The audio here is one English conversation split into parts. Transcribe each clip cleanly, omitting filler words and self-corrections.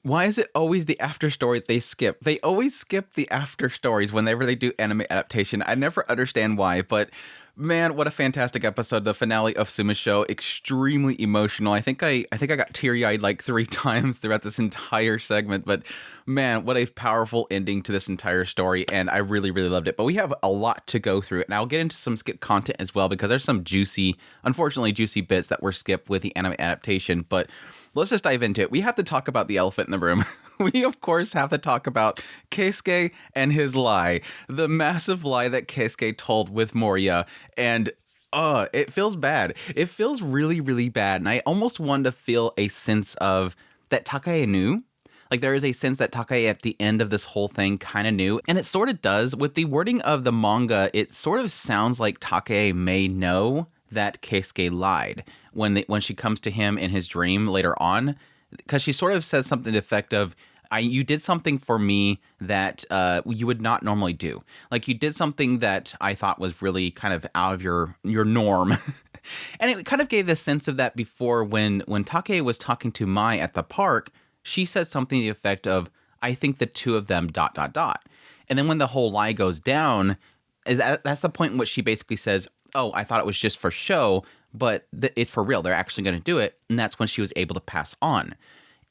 Why is it always the after story they skip? They always skip the after stories whenever they do anime adaptation. I never understand why, but man, what a fantastic episode. The finale of Tsumasho, extremely emotional. I think I got teary-eyed like 3 times throughout this entire segment, but man, what a powerful ending to this entire story, and I really, really loved it. But we have a lot to go through, and I'll get into some skip content as well, because there's some unfortunately juicy bits that were skipped with the anime adaptation, but let's just dive into it. We have to talk about the elephant in the room. We, of course, have to talk about Keisuke and his lie. The massive lie that Keisuke told with Moriya. And, it feels bad. It feels really, really bad. And I almost want to feel a sense of that Takae knew. Like, there is a sense that Takae at the end of this whole thing kind of knew. And it sort of does. With the wording of the manga, it sort of sounds like Takae may know that Keisuke lied when she comes to him in his dream later on, because she sort of says something to the effect of, you did something for me that you would not normally do. Like, you did something that I thought was really kind of out of your norm. And it kind of gave this sense of that before when Take was talking to Mai at the park, she said something to the effect of, I think the two of them ... And then when the whole lie goes down, that's the point in which she basically says, oh, I thought it was just for show, but it's for real. They're actually going to do it. And that's when she was able to pass on.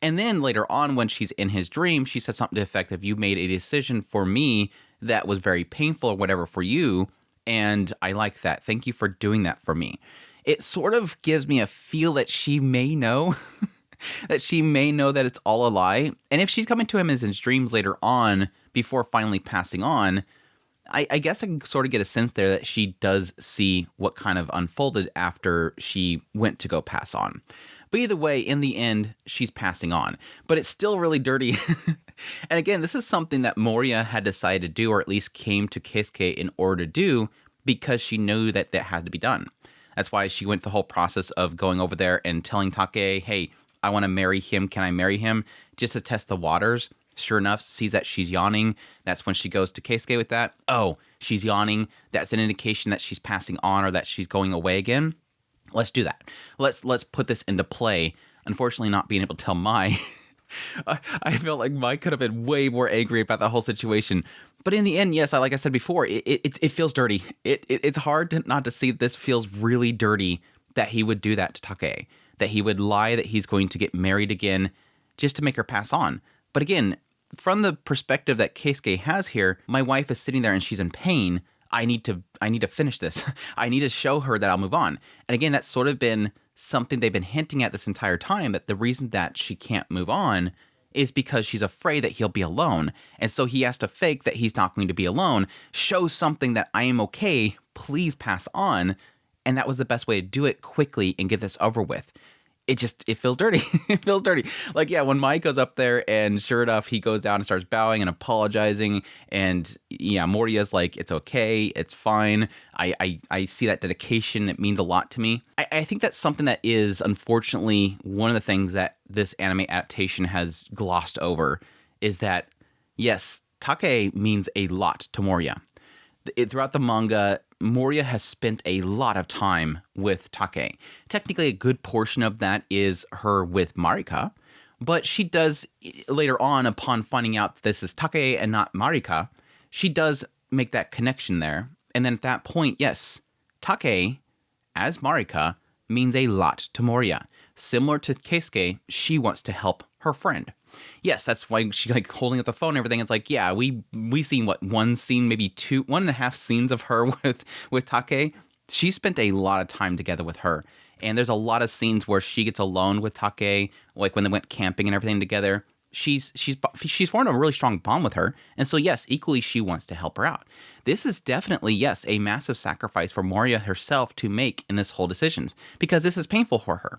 And then later on, when she's in his dream, she says something to the effect of, you made a decision for me that was very painful or whatever for you, and I like that. Thank you for doing that for me. It sort of gives me a feel that she may know, that she may know that it's all a lie. And if she's coming to him as in his dreams later on, before finally passing on, I guess I can sort of get a sense there that she does see what kind of unfolded after she went to go pass on. But either way, in the end, she's passing on. But it's still really dirty. And again, this is something that Moriya had decided to do, or at least came to Keisuke in order to do, because she knew that that had to be done. That's why she went the whole process of going over there and telling Take, hey, I want to marry him. Can I marry him? Just to test the waters. Sure enough, sees that she's yawning. That's when she goes to Keisuke with that. Oh, she's yawning. That's an indication that she's passing on or that she's going away again. Let's do that. Let's put this into play. Unfortunately, not being able to tell Mai. I felt like Mai could have been way more angry about the whole situation. But in the end, yes, like I said before, it feels dirty. It's hard not to see this feels really dirty that he would do that to Take. That he would lie that he's going to get married again just to make her pass on. But again, from the perspective that Keisuke has here, my wife is sitting there and she's in pain. I need to finish this. I need to show her that I'll move on. And again, that's sort of been something they've been hinting at this entire time, that the reason that she can't move on is because she's afraid that he'll be alone. And so he has to fake that he's not going to be alone, show something that I am okay, please pass on. And that was the best way to do it quickly and get this over with. It feels dirty. It feels dirty. Like, yeah, when Mike goes up there and sure enough, he goes down and starts bowing and apologizing. And yeah, Moriya's like, it's okay. It's fine. I see that dedication. It means a lot to me. I think that's something that is, unfortunately, one of the things that this anime adaptation has glossed over is that, yes, Take means a lot to Moriya. Throughout the manga, Moriya has spent a lot of time with Take. Technically, a good portion of that is her with Marika, but she does, later on, upon finding out that this is Take and not Marika, she does make that connection there. And then at that point, yes, Take, as Marika, means a lot to Moriya. Similar to Keisuke, she wants to help her friend. Yes, that's why she like holding up the phone and everything. It's like, yeah, we seen what, one scene, maybe 1.5 scenes of her with Take. She spent a lot of time together with her. And there's a lot of scenes where she gets alone with Take, like when they went camping and everything together. She's formed a really strong bond with her. And so, yes, equally she wants to help her out. This is definitely, yes, a massive sacrifice for Moriya herself to make in this whole decision, because this is painful for her.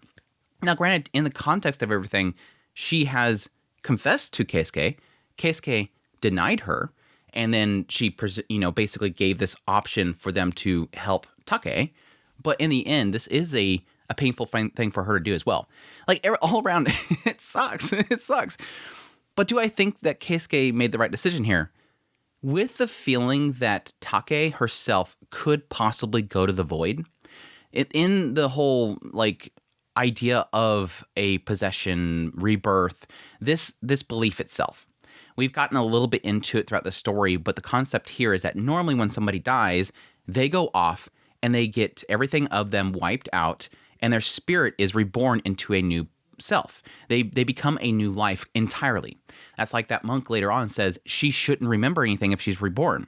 Now, granted, in the context of everything, she has confessed to Keisuke. Keisuke denied her, and then she, basically gave this option for them to help Take. But in the end, this is a painful thing for her to do as well. Like, all around, it sucks. It sucks. But do I think that Keisuke made the right decision here? With the feeling that Take herself could possibly go to the void, in the whole, like, idea of a possession, rebirth, this belief itself. We've gotten a little bit into it throughout the story, but the concept here is that normally when somebody dies, they go off and they get everything of them wiped out, and their spirit is reborn into a new self. They become a new life entirely. That's like that monk later on says she shouldn't remember anything if she's reborn.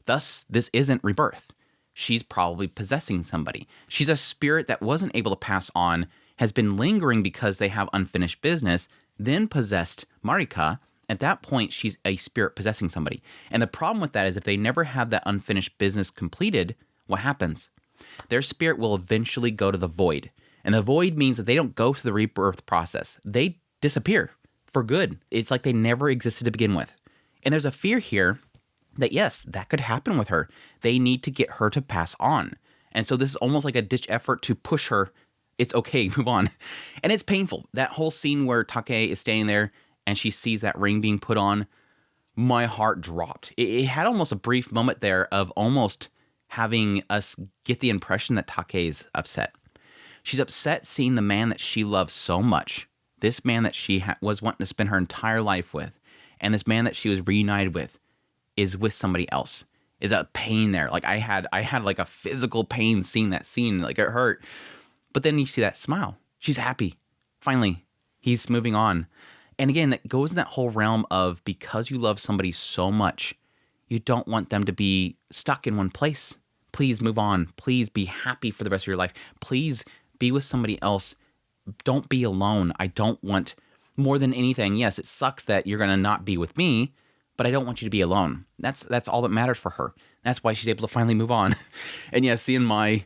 Thus, this isn't rebirth. She's probably possessing somebody. She's a spirit that wasn't able to pass on, has been lingering because they have unfinished business, then possessed Marika. At that point, she's a spirit possessing somebody. And the problem with that is if they never have that unfinished business completed, what happens? Their spirit will eventually go to the void. And the void means that they don't go through the rebirth process. They disappear for good. It's like they never existed to begin with. And there's a fear here that, yes, that could happen with her. They need to get her to pass on. And so this is almost like a ditch effort to push her. It's okay, move on. And it's painful. That whole scene where Takae is standing there and she sees that ring being put on, my heart dropped. It had almost a brief moment there of almost having us get the impression that Takae is upset. She's upset seeing the man that she loves so much, this man that she was wanting to spend her entire life with, and this man that she was reunited with is with somebody else. Is a pain there. Like I had like a physical pain seeing that scene. Like it hurt. But then you see that smile. She's happy. Finally, he's moving on. And again, that goes in that whole realm of because you love somebody so much, you don't want them to be stuck in one place. Please move on. Please be happy for the rest of your life. Please be with somebody else. Don't be alone. I don't want more than anything. Yes, it sucks that you're going to not be with me, but I don't want you to be alone. That's all that matters for her. That's why she's able to finally move on. And yeah, seeing Mai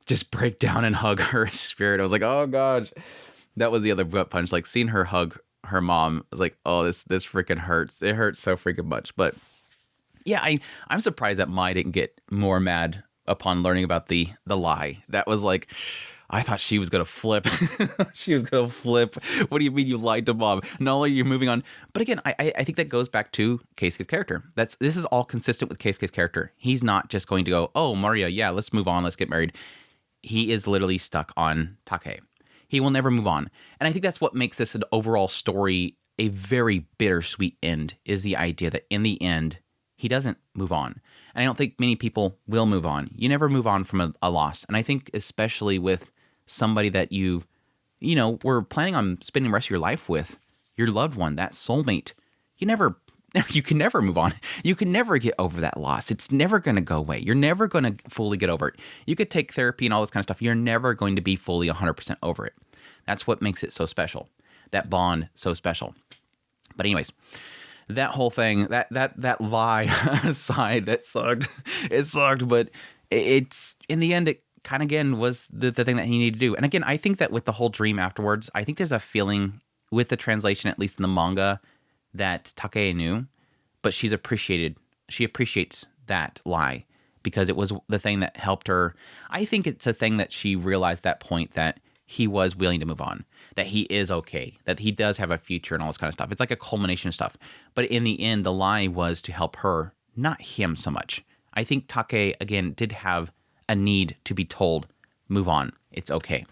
just break down and hug her spirit, I was like, oh gosh. That was the other gut punch. Like seeing her hug her mom, I was like, oh, this freaking hurts. It hurts so freaking much. But yeah, I'm surprised that Mai didn't get more mad upon learning about the lie. That was like, I thought she was going to flip. She was going to flip. What do you mean you lied to mom? Not only are you moving on, but again, I think that goes back to Keisuke's character. This is all consistent with Keisuke's character. He's not just going to go, oh, Moriya, yeah, let's move on. Let's get married. He is literally stuck on Takae. He will never move on. And I think that's what makes this an overall story a very bittersweet end, is the idea that in the end, he doesn't move on. And I don't think many people will move on. You never move on from a loss. And I think especially with somebody that you were planning on spending the rest of your life with, your loved one, that soulmate, you can never move on. You can never get over that loss. It's never going to go away. You're never going to fully get over it. You could take therapy and all this kind of stuff. You're never going to be fully 100% over it. That's what makes it so special. That bond so special. But anyways, that whole thing, that lie aside, that sucked. It sucked, but it's in the end, it kind of again was the thing that he needed to do. And again, I think that with the whole dream afterwards, I think there's a feeling with the translation, at least in the manga, that Takae knew, but she appreciates that lie because it was the thing that helped her. I think it's a thing that she realized at that point that he was willing to move on, that he is okay, that he does have a future and all this kind of stuff. It's like a culmination of stuff. But in the end, the lie was to help her, not him so much. I think Takae, again, did have a need to be told, move on, it's okay.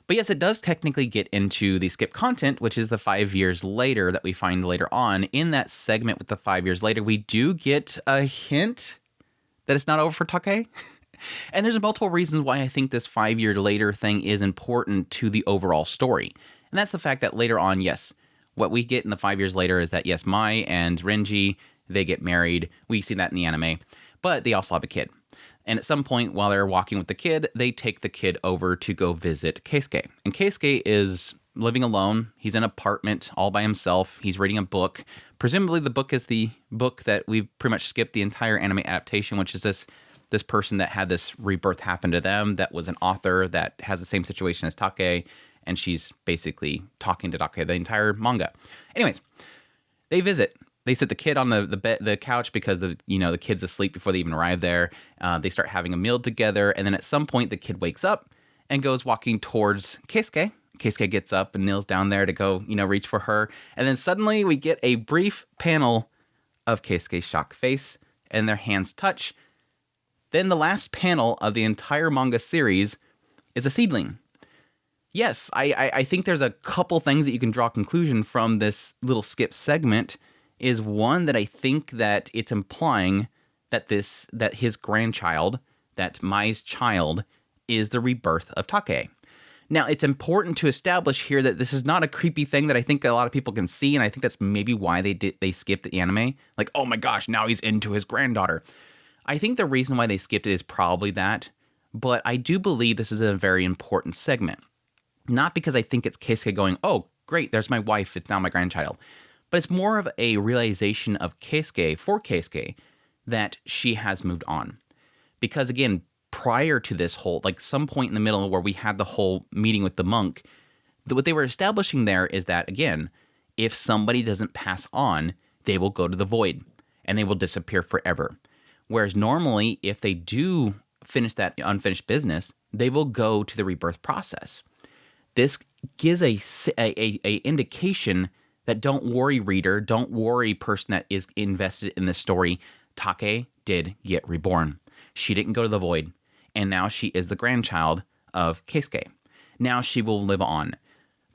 But yes, it does technically get into the skip content, which is the 5 years later that we find later on. In that segment with the 5 years later, we do get a hint that it's not over for Takae. And there's multiple reasons why I think this 5 year later thing is important to the overall story. And that's the fact that later on, yes, what we get in the 5 years later is that, yes, Mai and Renji, they get married. We see that in the anime. But they also have a kid. And at some point while they're walking with the kid, they take the kid over to go visit Keisuke. And Keisuke is living alone. He's in an apartment all by himself. He's reading a book. Presumably the book is the book that we've pretty much skipped the entire anime adaptation, which is this person that had this rebirth happen to them, that was an author that has the same situation as Takae, and she's basically talking to Takae the entire manga. Anyways, they visit. They sit the kid on the couch because the kid's asleep before they even arrive there. They start having a meal together, and then at some point the kid wakes up and goes walking towards Keisuke. Keisuke gets up and kneels down there to go, reach for her, and then suddenly we get a brief panel of Keisuke's shocked face, and their hands touch. Then the last panel of the entire manga series is a seedling. Yes, I think there's a couple things that you can draw conclusion from this little skip segment. Is one that I think that it's implying that his grandchild, that Mai's child, is the rebirth of Takae. Now, it's important to establish here that this is not a creepy thing that I think a lot of people can see, and I think that's maybe why they skipped the anime. Like, oh my gosh, now he's into his granddaughter. I think the reason why they skipped it is probably that, but I do believe this is a very important segment. Not because I think it's Keisuke going, oh, great, there's my wife, it's now my grandchild. But it's more of a realization of Keisuke, that she has moved on. Because again, prior to this whole, like some point in the middle where we had the whole meeting with the monk, what they were establishing there is that, again, if somebody doesn't pass on, they will go to the void and they will disappear forever. Whereas normally, if they do finish that unfinished business, they will go to the rebirth process. This gives a indication that don't worry, reader, don't worry, person that is invested in this story. Take did get reborn. She didn't go to the void, and now she is the grandchild of Keisuke. Now she will live on.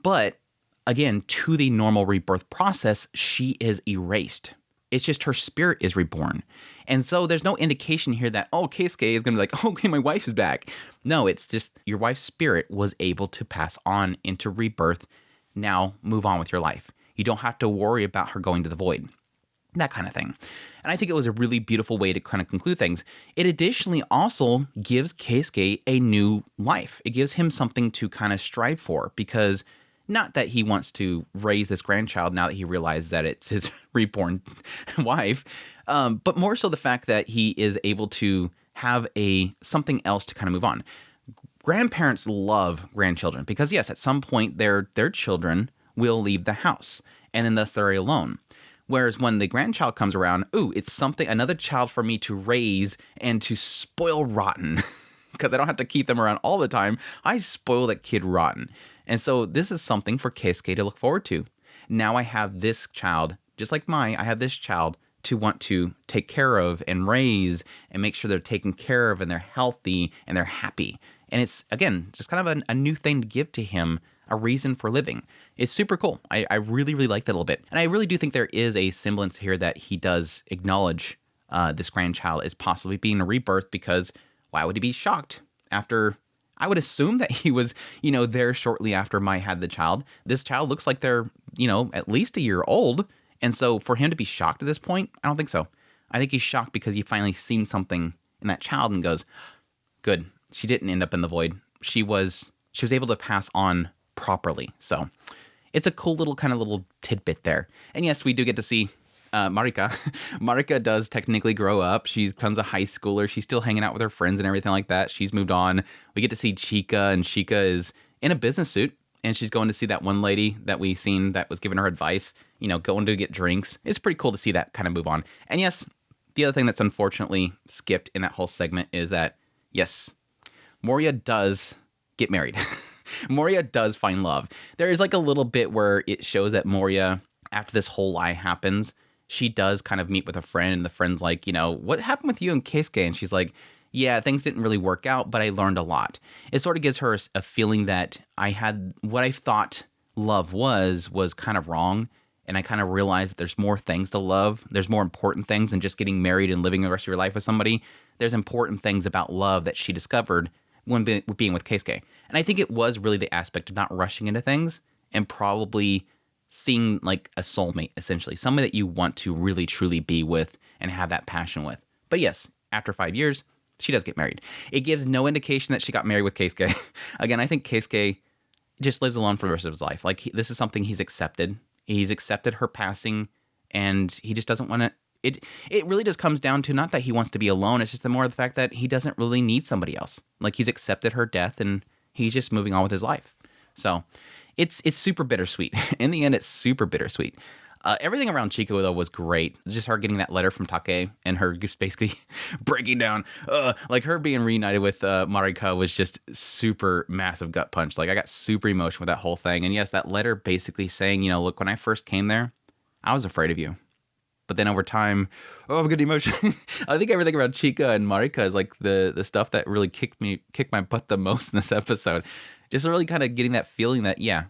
But again, to the normal rebirth process, she is erased. It's just her spirit is reborn. And so there's no indication here that, oh, Keisuke is going to be like, okay, my wife is back. No, it's just your wife's spirit was able to pass on into rebirth. Now move on with your life. You don't have to worry about her going to the void. That kind of thing. And I think it was a really beautiful way to kind of conclude things. It additionally also gives Keisuke a new life. It gives him something to kind of strive for, because not that he wants to raise this grandchild now that he realizes that it's his reborn wife, but more so the fact that he is able to have something else to kind of move on. Grandparents love grandchildren because, yes, at some point their children will leave the house, and then thus they're alone. Whereas when the grandchild comes around, ooh, it's another child for me to raise and to spoil rotten. Because I don't have to keep them around all the time. I spoil that kid rotten. And so this is something for Keisuke to look forward to. Now I have this child, just like I have this child to want to take care of and raise and make sure they're taken care of and they're healthy and they're happy. And it's, again, just kind of a new thing to give to him, a reason for living. It's super cool. I really, really like that a little bit. And I really do think there is a semblance here that he does acknowledge this grandchild as possibly being a rebirth, because why would he be shocked after? I would assume that he was, there shortly after Mai had the child. This child looks like they're, at least a year old. And so for him to be shocked at this point, I don't think so. I think he's shocked because he finally seen something in that child and goes, good. She didn't end up in the void. She was able to pass on properly. So it's a cool little tidbit there. And yes, we do get to see Marika. Marika does technically grow up. She becomes a high schooler. She's still hanging out with her friends and everything like that. She's moved on. We get to see Chika, and Chika is in a business suit, and she's going to see that one lady that we've seen that was giving her advice, going to get drinks. It's pretty cool to see that kind of move on. And yes, the other thing that's unfortunately skipped in that whole segment is that, yes, Moriya does get married. Moriya does find love. There is like a little bit where it shows that Moriya, after this whole lie happens, she does kind of meet with a friend, and the friend's like, what happened with you and Keisuke? And she's like, yeah, things didn't really work out, but I learned a lot. It sort of gives her a feeling that what I thought love was kind of wrong. And I kind of realized that there's more things to love. There's more important things than just getting married and living the rest of your life with somebody. There's important things about love that she discovered when being with Keisuke. And I think it was really the aspect of not rushing into things and probably seeing like a soulmate, essentially. Somebody that you want to really, truly be with and have that passion with. But yes, after 5 years, she does get married. It gives no indication that she got married with Keisuke. Again, I think Keisuke just lives alone for the rest of his life. Like, this is something he's accepted. He's accepted her passing, and he just doesn't want to. It really just comes down to not that he wants to be alone. It's just more of the fact that he doesn't really need somebody else. Like, he's accepted her death, and he's just moving on with his life. So it's super bittersweet. In the end, it's super bittersweet. Everything around Chika, though, was great. Just her getting that letter from Take and her just basically breaking down. Like, her being reunited with Marika was just super massive gut punch. Like, I got super emotional with that whole thing. And yes, that letter basically saying, look, when I first came there, I was afraid of you. But then over time, I'm getting emotional. I think everything around Chika and Marika is like the stuff that really kicked my butt the most in this episode. just really kind of getting that feeling that, yeah,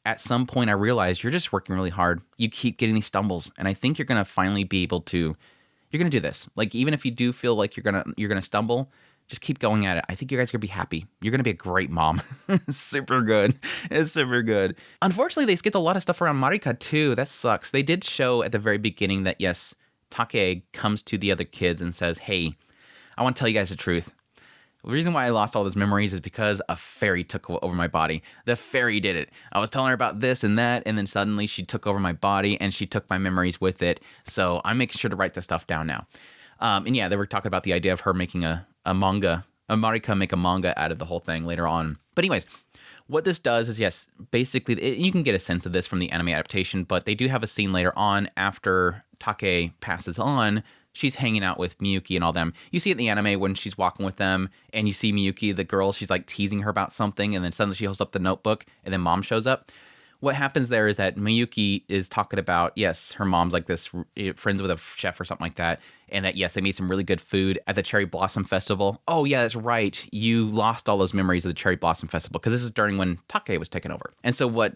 at some point I realized you're just working really hard. You keep getting these stumbles, and I think you're going to finally be able to, you're going to do this. Like, even if you do feel like you're going to stumble, just keep going at it. I think you guys are going to be happy. You're going to be a great mom. Super good. It's super good. Unfortunately, they skipped a lot of stuff around Marika too. That sucks. They did show at the very beginning that, yes, Take comes to the other kids and says, hey, I want to tell you guys the truth. The reason why I lost all those memories is because a fairy took over my body. The fairy did it. I was telling her about this and that, and then suddenly she took over my body and she took my memories with it. So I'm making sure to write this stuff down now. And yeah, they were talking about the idea of her making a manga, a Marika make a manga out of the whole thing later on. But anyways, what this does is, yes, basically, you can get a sense of this from the anime adaptation, but they do have a scene later on after Take passes on. She's hanging out with Miyuki and all them. You see it in the anime when she's walking with them, and you see Miyuki, the girl, she's like teasing her about something, and then suddenly she holds up the notebook, and then mom shows up. What happens there is that Miyuki is talking about, yes, her mom's like this, friends with a chef or something like that, and that, yes, they made some really good food at the Cherry Blossom Festival. Oh, yeah, that's right. You lost all those memories of the Cherry Blossom Festival, because this is during when Take was taken over. And so what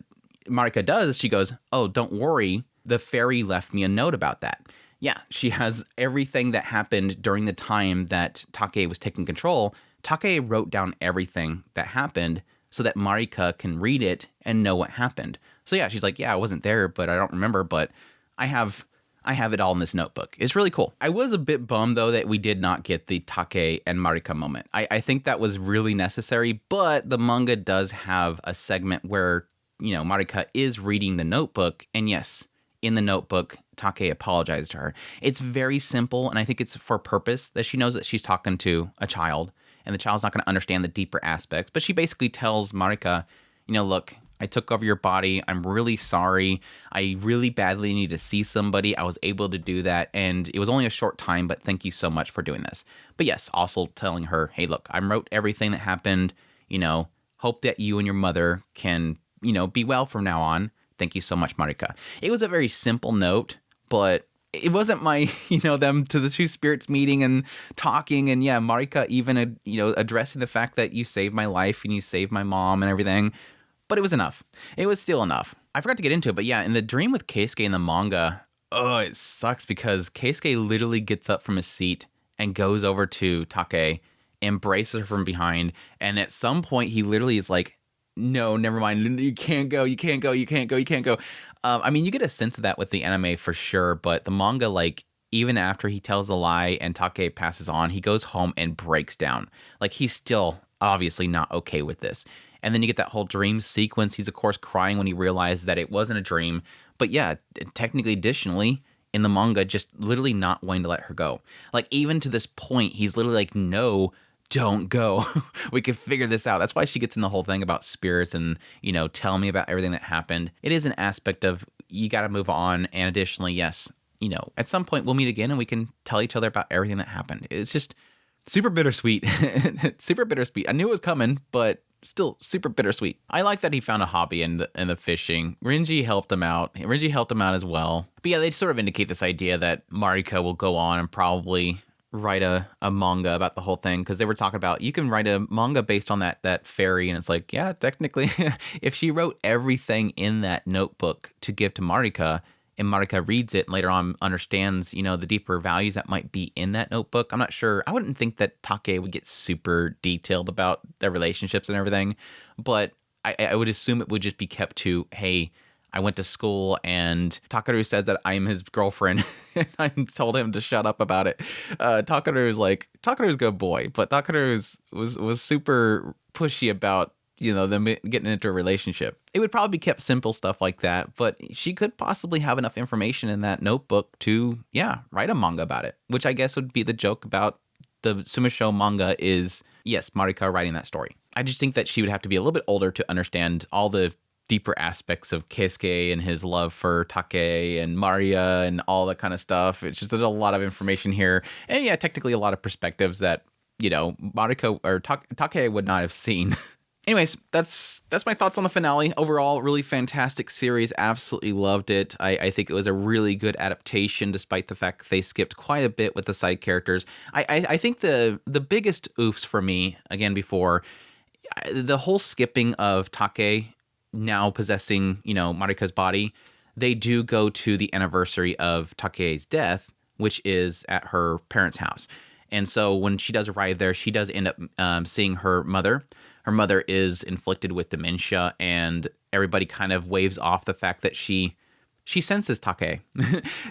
Marika does, she goes, oh, don't worry, the fairy left me a note about that. Yeah, she has everything that happened during the time that Take was taking control. Take wrote down everything that happened so that Marika can read it and know what happened. So yeah, she's like, yeah, I wasn't there, but I don't remember, but I have it all in this notebook. It's really cool. I was a bit bummed, though, that we did not get the Take and Marika moment. I think that was really necessary, but the manga does have a segment where, you know, Marika is reading the notebook, and yes, in the notebook, Take apologized to her. It's very simple, and I think it's for purpose that she knows that she's talking to a child, and the child's not going to understand the deeper aspects. But she basically tells Marika, you know, look, I took over your body. I'm really sorry. I really badly need to see somebody. I was able to do that, and it was only a short time, but thank you so much for doing this. But yes, also telling her, hey, look, I wrote everything that happened. You know, hope that you and your mother can, you know, be well from now on. Thank you so much, Marika. It was a very simple note, but it wasn't my, you know, them to the two spirits meeting and talking. And yeah, Marika even, you know, addressing the fact that you saved my life and you saved my mom and everything. But it was enough. It was still enough. I forgot to get into it, but yeah, in the dream with Keisuke in the manga, oh, it sucks because Keisuke literally gets up from his seat and goes over to Take, embraces her from behind. And at some point, he literally is like, no, never mind. You can't go. You can't go. You can't go. You can't go. I mean, you get a sense of that with the anime for sure, but the manga, like, even after he tells a lie and Take passes on, he goes home and breaks down. Like, he's still obviously not okay with this. And then you get that whole dream sequence. He's, of course, crying when he realized that it wasn't a dream. But yeah, technically, additionally, in the manga, just literally not wanting to let her go. Like, even to this point, he's literally like, no, don't go. We could figure this out. That's why she gets in the whole thing about spirits and, you know, tell me about everything that happened. It is an aspect of you got to move on. And additionally, yes, you know, at some point we'll meet again and we can tell each other about everything that happened. It's just super bittersweet. Super bittersweet. I knew it was coming, but still super bittersweet. I like that he found a hobby in the fishing. Renji helped him out. Renji helped him out as well. But yeah, they sort of indicate this idea that Marika will go on and probably write a manga about the whole thing, because they were talking about you can write a manga based on that fairy, and it's like, yeah, technically if she wrote everything in that notebook to give to Marika, and Marika reads it and later on understands, you know, the deeper values that might be in that notebook. I'm not sure. I wouldn't think that Take would get super detailed about their relationships and everything, but I would assume it would just be kept to, hey, I went to school and Takaru says that I'm his girlfriend and I told him to shut up about it. Takaru's a good boy, but Takaru was super pushy about, you know, them getting into a relationship. It would probably be kept simple stuff like that, but she could possibly have enough information in that notebook to, yeah, write a manga about it, which I guess would be the joke about the Tsumasho manga is, yes, Marika writing that story. I just think that she would have to be a little bit older to understand all the deeper aspects of Keisuke and his love for Take and Moriya and all that kind of stuff. It's just there's a lot of information here. And yeah, technically a lot of perspectives that, you know, Marika or Take would not have seen. Anyways, that's my thoughts on the finale. Overall, really fantastic series. Absolutely loved it. I think it was a really good adaptation, despite the fact that they skipped quite a bit with the side characters. I think the biggest oofs for me, again before, the whole skipping of Take now possessing, Marika's body, they do go to the anniversary of Take's death, which is at her parents' house. And so when she does arrive there, she does end up seeing her mother. Her mother is inflicted with dementia, and everybody kind of waves off the fact that she senses Take.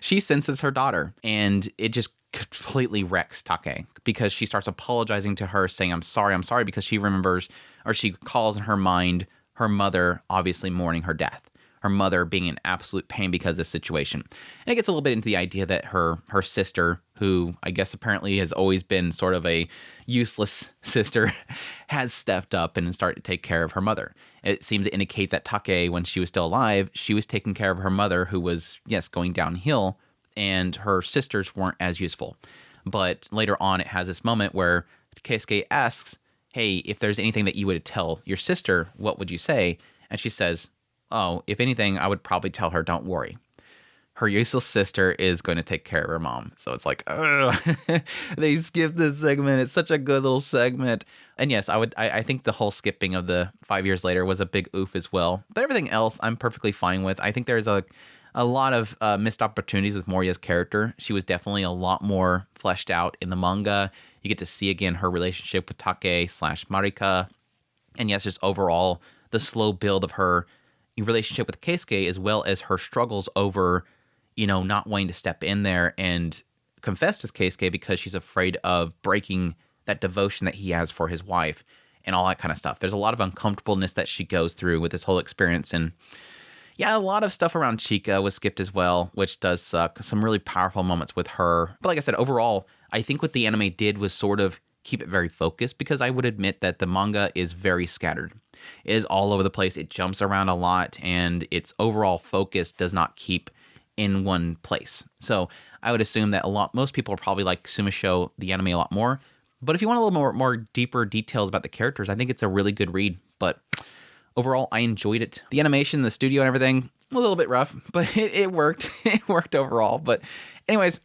She senses her daughter, and it just completely wrecks Take because she starts apologizing to her, saying, I'm sorry, because she remembers, or she calls in her mind her mother obviously mourning her death. Her mother being an absolute pain because of this situation. And it gets a little bit into the idea that her sister, who I guess apparently has always been sort of a useless sister, has stepped up and started to take care of her mother. It seems to indicate that Take, when she was still alive, she was taking care of her mother, who was, yes, going downhill, and her sisters weren't as useful. But later on, it has this moment where Keisuke asks, hey, if there's anything that you would tell your sister, what would you say? And she says, oh, if anything, I would probably tell her, don't worry. Her useless sister is going to take care of her mom. So it's like, ugh. They skipped this segment. It's such a good little segment. And yes, I think the whole skipping of the 5 years later was a big oof as well. But everything else, I'm perfectly fine with. I think there's a lot of missed opportunities with Moriya's character. She was definitely a lot more fleshed out in the manga. You get to see again her relationship with Take/Marika. And yes, just overall, the slow build of her relationship with Keisuke, as well as her struggles over, not wanting to step in there and confess to Keisuke because she's afraid of breaking that devotion that he has for his wife and all that kind of stuff. There's a lot of uncomfortableness that she goes through with this whole experience. And yeah, a lot of stuff around Chika was skipped as well, which does suck. Some really powerful moments with her. But like I said, overall, I think what the anime did was sort of keep it very focused, because I would admit that the manga is very scattered. It is all over the place. It jumps around a lot, and its overall focus does not keep in one place. So I would assume that most people probably like Tsumasho, the anime, a lot more. But if you want a little more deeper details about the characters, I think it's a really good read. But overall, I enjoyed it. The animation, the studio, and everything, a little bit rough, but it worked. It worked overall. But anyways,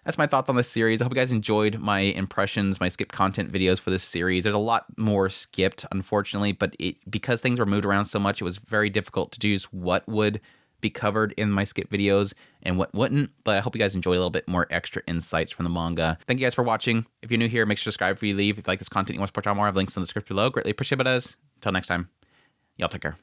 that's my thoughts on this series. I hope you guys enjoyed my impressions, my skipped content videos for this series. There's a lot more skipped, unfortunately, but because things were moved around so much, it was very difficult to choose what would be covered in my skip videos and what wouldn't. But I hope you guys enjoyed a little bit more extra insights from the manga. Thank you guys for watching. If you're new here, make sure to subscribe before you leave. If you like this content, you want to support more, I have links in the description below. Greatly appreciate it, as. Until next time, y'all take care.